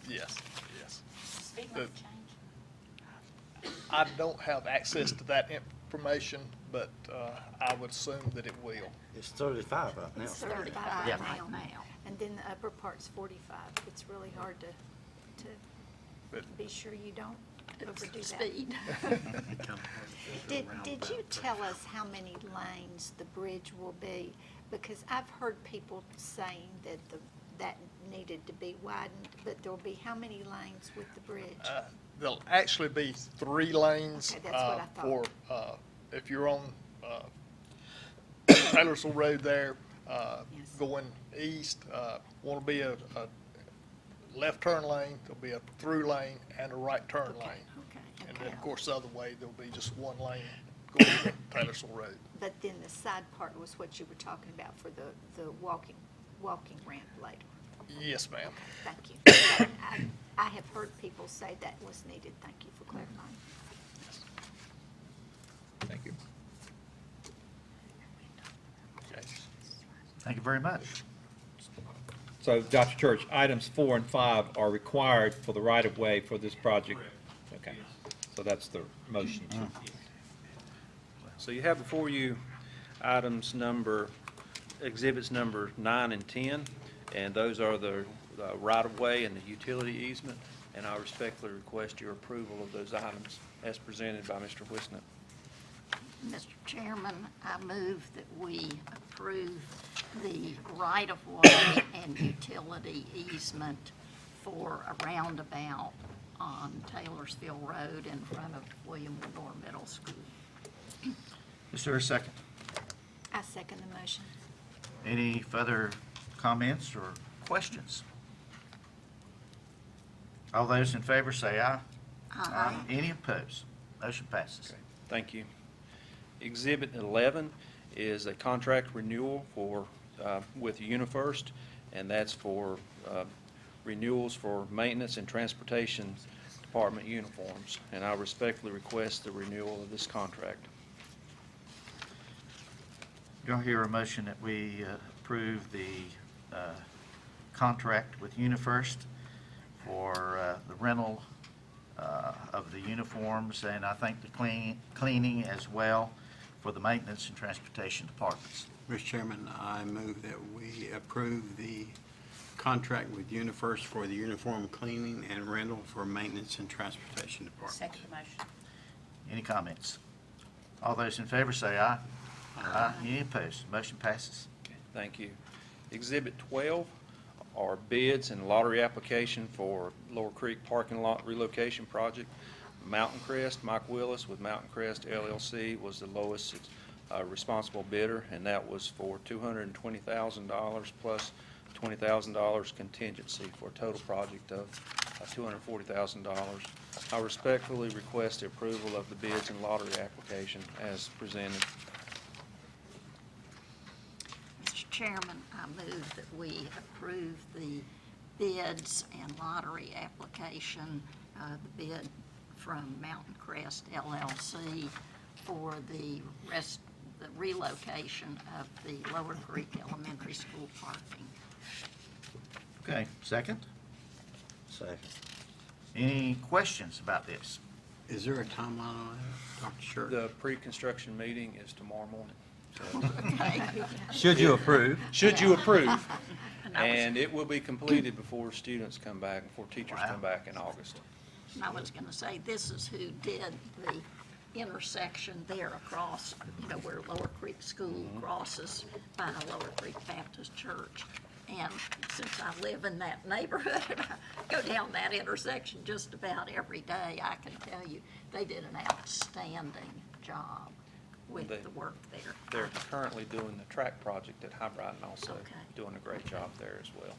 Yes, yes. Speed limit change. I don't have access to that information, but I would assume that it will. It's 35 right now. It's 35 Yeah. right now. And then the upper part's 45. It's really hard to But- be sure you don't overdo that. Speed. Did you tell us how many lanes the bridge will be? Because I've heard people saying that that needed to be widened, but there'll be how many lanes with the bridge? There'll actually be 3 lanes Okay, that's what I thought. for, if you're on Taylorsville Road there, Yes. going east, want to be a left turn lane, there'll be a through lane and a right turn lane. Okay, And okay. then, of course, the other way, there'll be just one lane going to Taylorsville Road. But then the side part was what you were talking about for the walking ramp later. Yes, ma'am. Thank you. I have heard people say that was needed. Thank you for clarifying. Thank you. Okay. Thank you very much. So, Dr. Church, items 4 and 5 are required for the right-of-way for this project? Okay, so that's the motion. So you have before you exhibits number 9 and 10, and those are the right-of-way and the utility easement, and I respectfully request your approval of those items as presented by Mr. Whitnett. Mr. Chairman, I move that we approve the right-of-way and utility easement for a roundabout on Taylorsville Road in front of William Lenore Middle School. Is there a second? I second the motion. Any further comments or questions? All those in favor say aye. Aye. Any opposed? Motion passes. Thank you. Exhibit 11 is a contract renewal with UniFirst, and that's for renewals for maintenance and transportation department uniforms, and I respectfully request the renewal of this contract. Do I hear a motion that we approve the contract with UniFirst for the rental of the uniforms, and I think the cleaning as well for the maintenance and transportation departments? Mr. Chairman, I move that we approve the contract with UniFirst for the uniform cleaning and rental for maintenance and transportation department. Second motion. Any comments? All those in favor say aye. Aye. Any opposed? Motion passes. Thank you. Exhibit 12 are bids and lottery application for Lower Creek Parking Lot Relocation Project. Mountain Crest, Mike Willis with Mountain Crest LLC was the lowest responsible bidder, and that was for $220,000 plus $20,000 contingency for a total project of $240,000. I respectfully request the approval of the bids and lottery application as presented. Mr. Chairman, I move that we approve the bids and lottery application, the bid from Mountain Crest LLC for the relocation of the Lower Creek Elementary School parking. Okay, second? Second. Any questions about this? Is there a timeline on that, Dr. Scherr? The pre-construction meeting is tomorrow morning. So, Okay. Should you approve? should you approve? And I was- And it will be completed before students come back, before teachers Wow. come back in August. And I was going to say, this is who did the intersection there across, where Lower Creek School crosses by Lower Creek Baptist Church. And since I live in that neighborhood, and I go down that intersection just about every day, I can tell you, they did an outstanding job with They- the work there. They're currently doing the track project at High Brighton also, Okay. doing a great job there as well.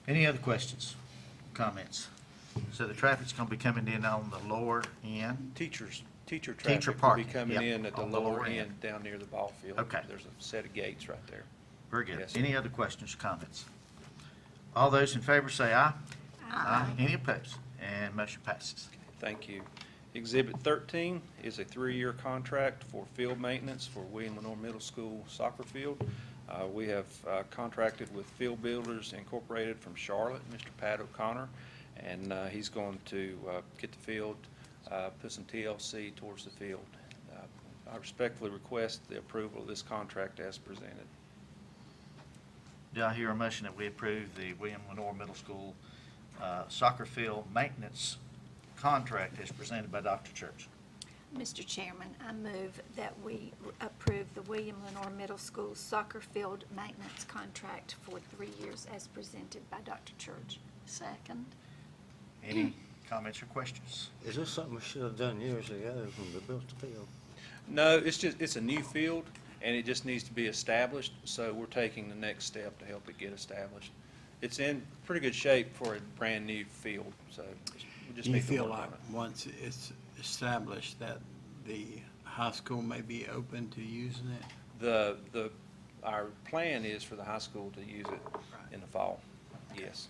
Any other questions, comments? So the traffic's gonna be coming in on the lower end? Teacher Teacher traffic will be parking, coming yep, in at the on the lower lower end. end down near the ball field. Okay. There's a set of gates right there. Very good. Yes, sir. Any other questions or comments? All those in favor say aye. Aye. Any opposed? And motion passes. Thank you. Exhibit 13 is a 3-year contract for field maintenance for William Lenore Middle School soccer field. We have contracted with Field Builders Incorporated from Charlotte, Mr. Pat O'Connor, and he's going to get the field, put some TLC towards the field. I respectfully request the approval of this contract as presented. Do I hear a motion that we approve the William Lenore Middle School soccer field maintenance contract as presented by Dr. Church? Mr. Chairman, I move that we approve the William Lenore Middle School soccer field maintenance contract for 3 years as presented by Dr. Church. Second. Any comments or questions? Is this something we should have done years ago when we built the field? No, it's a new field, and it just needs to be established, so we're taking the next step to help it get established. It's in pretty good shape for a brand-new field, so we just Do you need to feel work on like it. once it's established that the high school may be open to using it? Our plan is for the high school to use it in the fall, yes.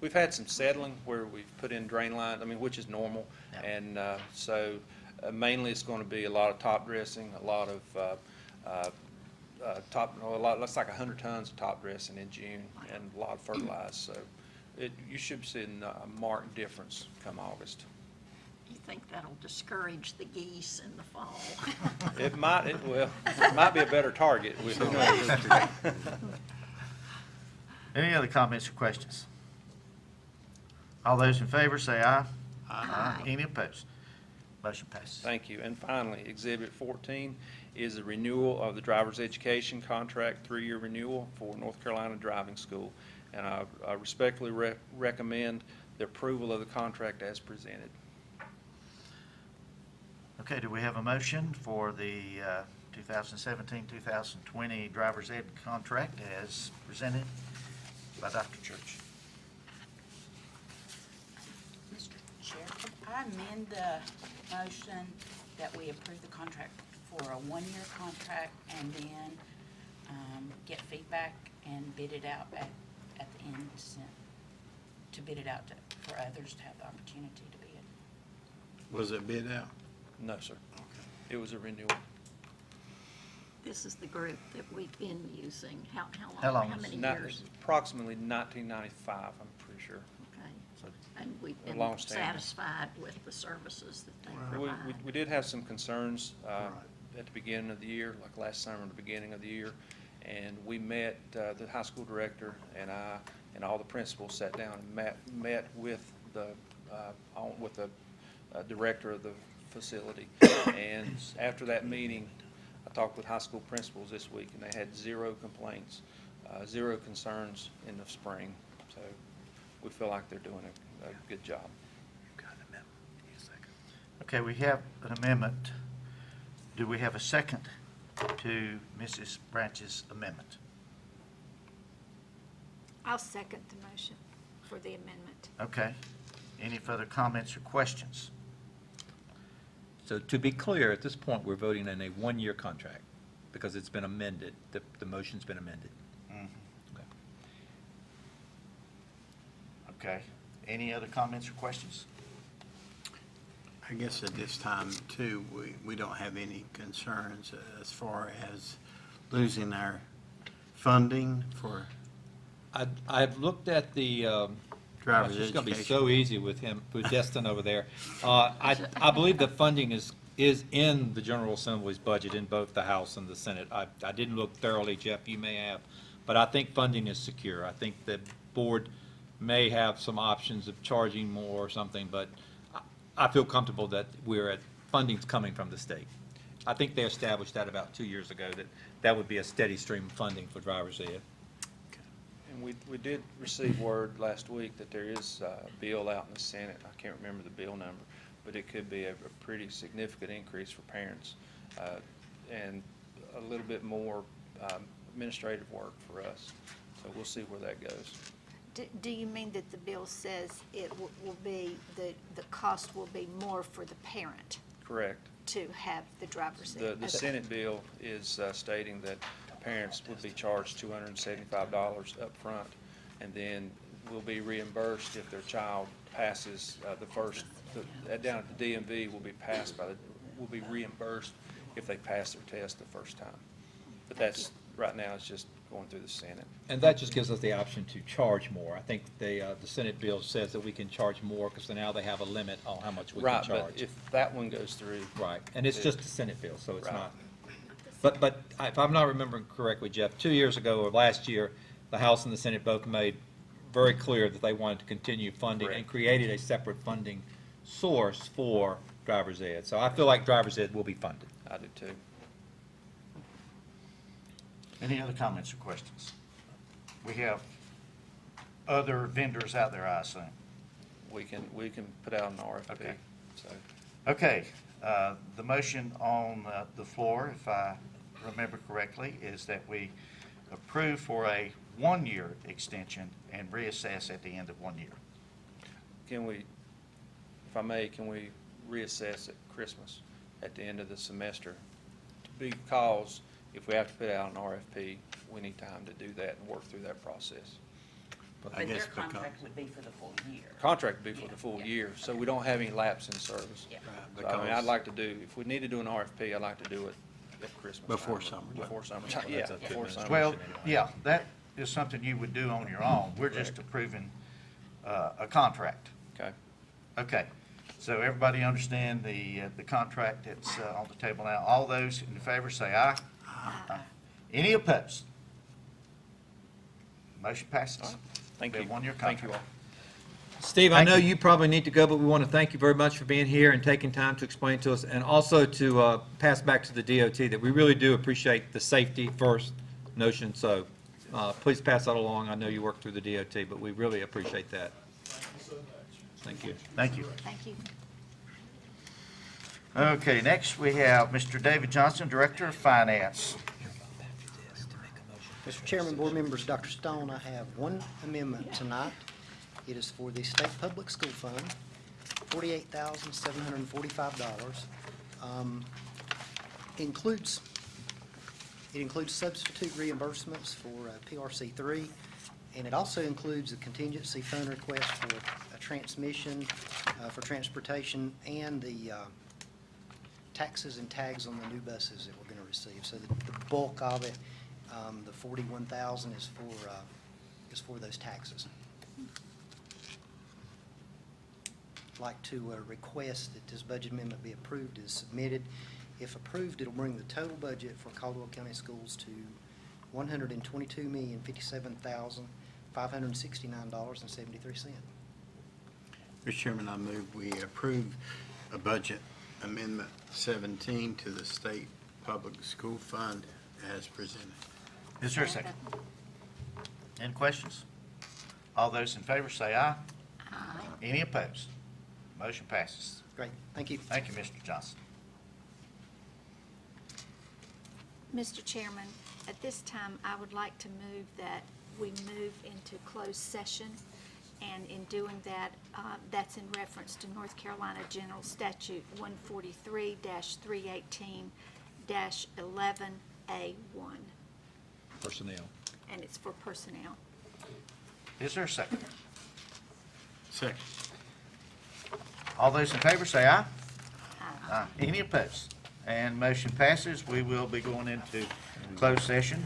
We've had some settling where we've put in drain lines, which is normal, Yeah. and so mainly it's going to be a lot of top dressing, a lot of that's like 100 tons of top dressing in June, and a lot of fertilizer, so you should see a marked difference come August. You think that'll discourage the geese in the fall? It might be a better target. Who knows? Any other comments or questions? All those in favor say aye. Aye. Any opposed? Motion passes. Thank you. And finally, Exhibit 14 is a renewal of the driver's education contract, 3-year renewal for North Carolina Driving School. And I respectfully recommend the approval of the contract as presented. Okay, do we have a motion for the 2017-2020 driver's ed contract as presented by Dr. Church? Mr. Chair, could I amend the motion that we approve the contract for a 1-year contract and then get feedback and bid it out at the end, to bid it out for others to have the opportunity to bid? Was it bid out? No, sir. It was a renewal. This is the group that we've been using. How How long How is many Not- years? Approximately 1995, I'm pretty sure. Okay. So And we've A been long-standing. satisfied with the services that they We provide. we did have some concerns at the beginning of the year, like last summer, the beginning of the year, and we met, the high school director and I, and all the principals sat down and met with the director of the facility. And after that meeting, I talked with high school principals this week, and they had 0 complaints, 0 concerns in the spring. So we feel like they're doing a good job. Okay, we have an amendment Do we have a second to Mrs. Branch's amendment? I'll second the motion for the amendment. Okay. Any further comments or questions? So to be clear, at this point, we're voting on a one-year contract because it's been amended. The motion's been amended. Okay. Okay. Any other comments or questions? I guess at this time, too, we don't have any concerns as far as losing our funding for I've looked at the, driver's it's going to be education. so easy with him, with Destin over there. I believe the funding is in the General Assembly's budget in both the House and the Senate. I didn't look thoroughly, Jeff, you may have, but I think funding is secure. I think the board may have some options of charging more or something, but I feel comfortable that funding's coming from the state. I think they established that about 2 years ago, that would be a steady stream of funding for driver's ed. And we did receive word last week that there is a bill out in the Senate. I can't remember the bill number, but it could be a pretty significant increase for parents and a little bit more administrative work for us. So we'll see where that goes. Do you mean that the bill says it will be, the cost will be more for the parent Correct. to have the driver's ed? The Okay. Senate bill is stating that parents would be charged $275 up front, and then will be reimbursed if their child passes down at the DMV will be reimbursed if they pass their test the first time. But that's, right now, it's just going through the Senate. And that just gives us the option to charge more. I think the Senate bill says that we can charge more because now they have a limit on how much we can Right, charge. but if that one goes through. Right, and it's just a Senate bill, so it's Right. not. But if I'm not remembering correctly, Jeff, 2 years ago or last year, the House and the Senate both made very clear that they wanted to continue funding and Correct. created a separate funding source for driver's ed. So I feel like driver's ed will be funded. I do too. Any other comments or questions? We have other vendors out there, I assume. We can put out an RFP. Okay. So, Okay, the motion on the floor, if I remember correctly, is that we approve for a one-year extension and reassess at the end of 1 year. can we, if I may, can we reassess at Christmas, at the end of the semester? Because if we have to put out an RFP, we need time to do that and work through that process. But I their guess because- contract would be for the full year. Contract would be for the full year, so we don't have any lapse in service. Yeah. So, I mean, I'd like to do, if we need to do an RFP, I'd like to do it at Christmas. Before time, summer. Before summertime, yeah, before summer. Well, yeah, that is something you would do on your own. We're just approving a contract. Okay. Okay, so everybody understand the contract that's on the table now. All those in favor say aye. Aye. Any opposed? Motion passes. Thank We you. have 1 year Thank you contract. all. Steve, I Thank know you. you probably need to go, but we want to thank you very much for being here and taking time to explain to us, and also to pass back to the DOT that we really do appreciate the safety first notion, so please pass that along. I know you work through the DOT, but we really appreciate that. Thank you. Thank you. Thank you. Okay, next we have Mr. David Johnson, Director of Finance. Mr. Chairman, board members, Dr. Stone, I have one amendment tonight. It is for the State Public School Fund, $48,745. It includes substitute reimbursements for PRC3, and it also includes a contingency fund request for a transmission for transportation and the taxes and tags on the new buses that we're going to receive. So the bulk of it, the $41,000 is for those taxes. I'd like to request that this budget amendment be approved as submitted. If approved, it'll bring the total budget for Caldwell County Schools to $122,057,569.73. Mr. Chairman, I move we approve a budget amendment 17 to the State Public School Fund as presented. Is there a second? Any questions? All those in favor say aye. Aye. Any opposed? Motion passes. Great, thank you. Thank you, Mr. Johnson. Mr. Chairman, at this time, I would like to move that we move into closed session. And in doing that, that's in reference to North Carolina General Statute 143-318-11A1. Personnel. And it's for personnel. Is there a second? Second. All those in favor say aye. Aye. Any opposed? And motion passes. We will be going into closed session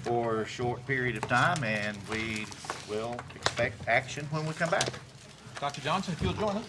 for a short period of time, and we will expect action when we come back. Dr. Johnson, if you'll join us.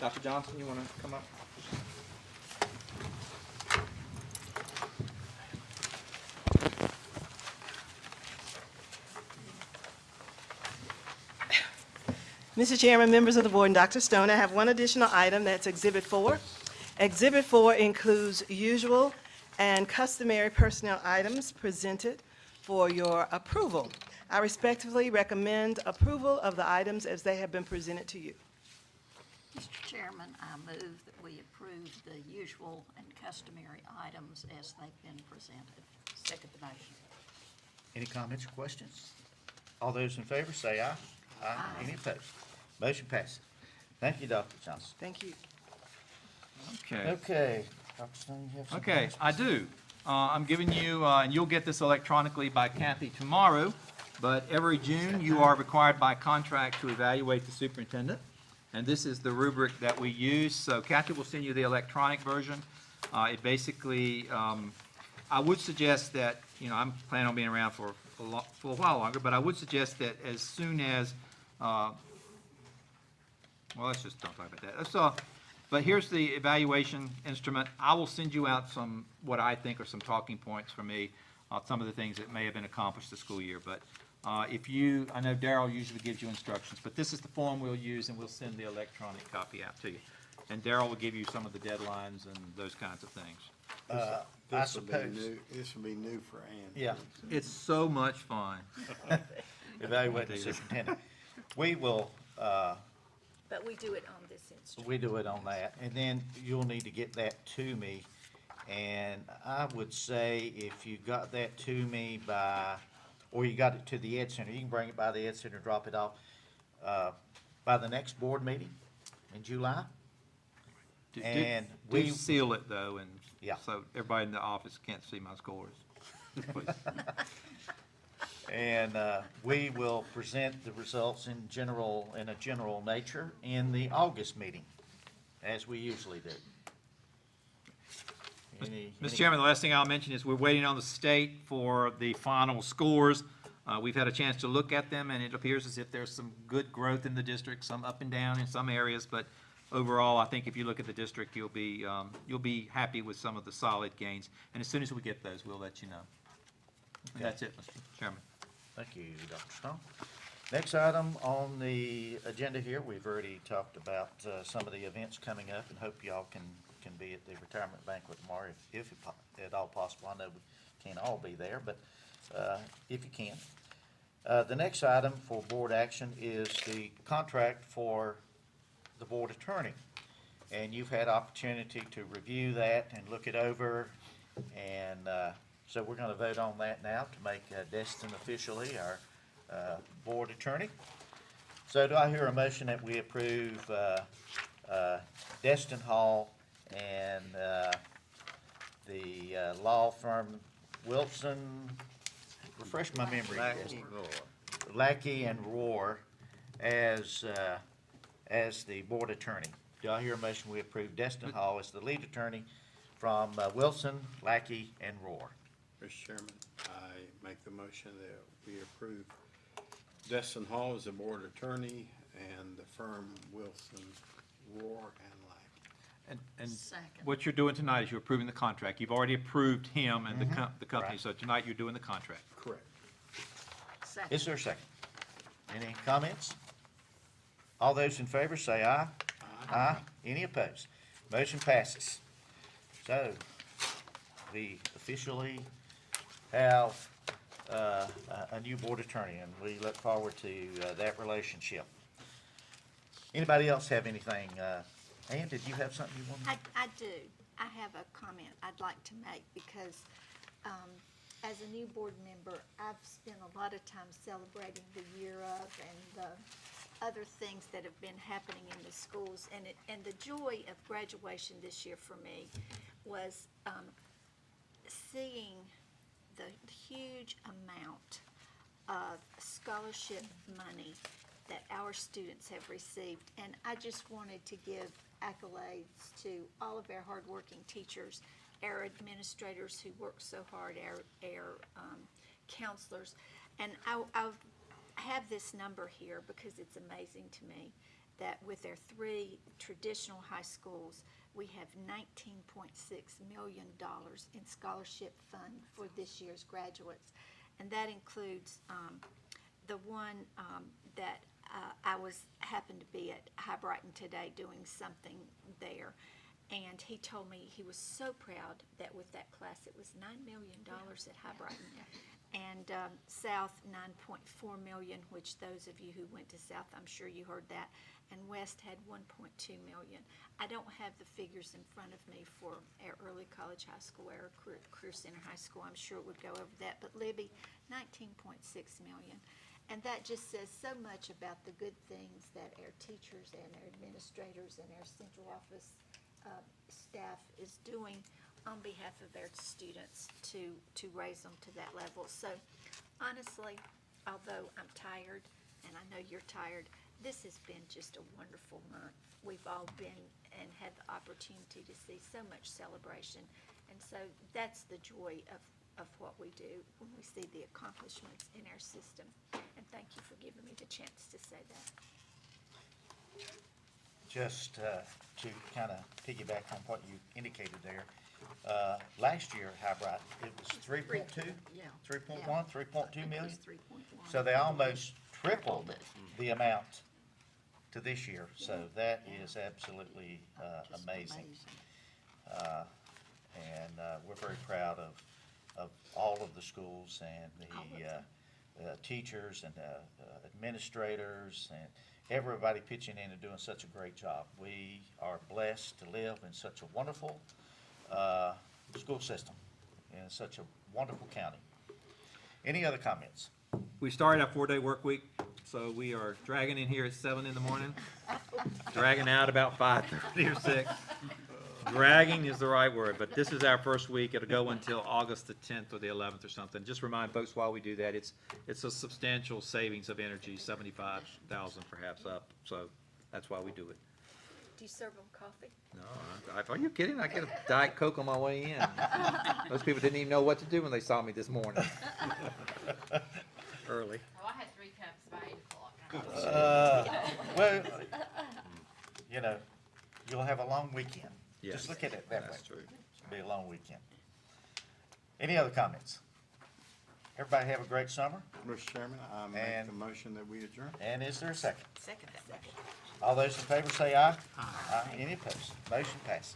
Dr. Johnson, you want to come up? Mr. Chairman, members of the board, and Dr. Stone, I have one additional item, that's Exhibit 4. Exhibit 4 includes usual and customary personnel items presented for your approval. I respectfully recommend approval of the items as they have been presented to you. Mr. Chairman, I move that we approve the usual and customary items as they've been presented. Second the motion. Any comments or questions? All those in favor say aye. Aye. Any opposed? Motion passes. Thank you, Dr. Johnson. Thank you. Okay. Okay, Dr. Stone, you have something? Okay, I do. I'm giving you, and you'll get this electronically by Kathy tomorrow, but every June, you are required by contract to evaluate the superintendent, and this is the rubric that we use. So Kathy will send you the electronic version. It basically, I would suggest that, I'm planning on being around for a while longer, but I would suggest that as soon as, well, let's just don't talk about that. But here's the evaluation instrument. I will send you out some, what I think are some talking points for me, some of the things that may have been accomplished this school year. But I know Darrell usually gives you instructions, but this is the form we'll use, and we'll send the electronic copy out to you. And Darrell will give you some of the deadlines and those kinds of things. I This will be suppose, new- This will be new for Ann. yeah, It's so much fun. evaluate the superintendent. We will, But we do it on this instrument. we do it on that, and then you'll need to get that to me. And I would say if you got that to me or you got it to the Ed Center, you can bring it by the Ed Center, drop it off, by the next board meeting in July. And We we, seal it, though, and Yeah. so everybody in the office can't see my scores. Please. and we will present the results in a general nature in the August meeting, as we usually do. Mr. Chairman, the last thing I'll mention is we're waiting on the state for the final scores. We've had a chance to look at them, and it appears as if there's some good growth in the district, some up and down in some areas, but overall, I think if you look at the district, you'll be happy with some of the solid gains. And as soon as we get those, we'll let you know. And that's it, Mr. Chairman. Thank you, Dr. Stone. Next item on the agenda here, we've already talked about some of the events coming up, and hope y'all can be at the retirement banquet tomorrow if at all possible. I know we can't all be there, but if you can. The next item for board action is the contract for the board attorney. And you've had opportunity to review that and look it over. And so we're going to vote on that now to make Destin officially our board attorney. So do I hear a motion that we approve Destin Hall and the law firm Wilson, refresh my memory. Lackey, Roar. Lackey and Roar as the board attorney. Do I hear a motion we approve Destin Hall as the lead attorney from Wilson, Lackey, and Roar? Mr. Chairman, I make the motion that we approve Destin Hall as the board attorney and the firm Wilson, Roar, and Lackey. And Second. what you're doing tonight is you're approving the contract. You've already approved him and the company, Right. so tonight you're doing the contract. Correct. Second. Is there a second? Any comments? All those in favor say aye. Aye. Any opposed? Motion passes. So, we officially have a new board attorney, and we look forward to that relationship. Anybody else have anything? Ann, did you have something you wanted? I do. I have a comment I'd like to make because as a new board member, I've spent a lot of time celebrating the year of and the other things that have been happening in the schools. And the joy of graduation this year for me was seeing the huge amount of scholarship money that our students have received. And I just wanted to give accolades to all of our hardworking teachers, our administrators who work so hard, our counselors. And I have this number here because it's amazing to me. that with our 3 traditional high schools, we have $19.6 million in scholarship fund for this year's graduates. And that includes the one that happened to be at High Brighton today doing something there. And he told me he was so proud that with that class, it was $9 million at High Brighton. And South, $9.4 million, which those of you who went to South, I'm sure you heard that. And West had $1.2 million. I don't have the figures in front of me for our early college high school, our career center high school. I'm sure it would go over that. But Libby, $19.6 million. And that just says so much about the good things that our teachers and our administrators and our central office staff is doing on behalf of their students to raise them to that level. So honestly, although I'm tired, and I know you're tired, this has been just a wonderful month. We've all been and had the opportunity to see so much celebration. And so that's the joy of what we do when we see the accomplishments in our system. And thank you for giving me the chance to say that. Just to kind of piggyback on what you indicated there, last year at High Brighton, it was 3.2, Yeah. 3.1, Yeah. 3.2 million. It was 3.1. So they almost tripled Tripled it. the amount to this year. So that is absolutely Just amazing. And we're very proud of all of the schools and the teachers and administrators and everybody pitching in and doing such a great job. We are blessed to live in such a wonderful school system in such a wonderful county. Any other comments? We started our 4-day work week, so we are dragging in here at 7 in the morning, dragging out about 5:30 or 6. Dragging is the right word, but this is our first week. It'll go until August the 10th or the 11th or something. Just remind folks while we do that, it's a substantial savings of energy, 75,000 perhaps up. So that's why we do it. Do you serve them coffee? No, are you kidding? I get a Diet Coke on my way in. Those people didn't even know what to do when they saw me this morning. Early. Oh, I had 3 cups by 8 o'clock. Well, you know, you'll have a long weekend. Yes, Just look at it that way. that's true. It'll be a long weekend. Any other comments? Everybody have a great summer. Mr. Chairman, I make And- the motion that we adjourn. And is there a second? Second. All those in favor say aye. Aye. Any opposed? Motion passes.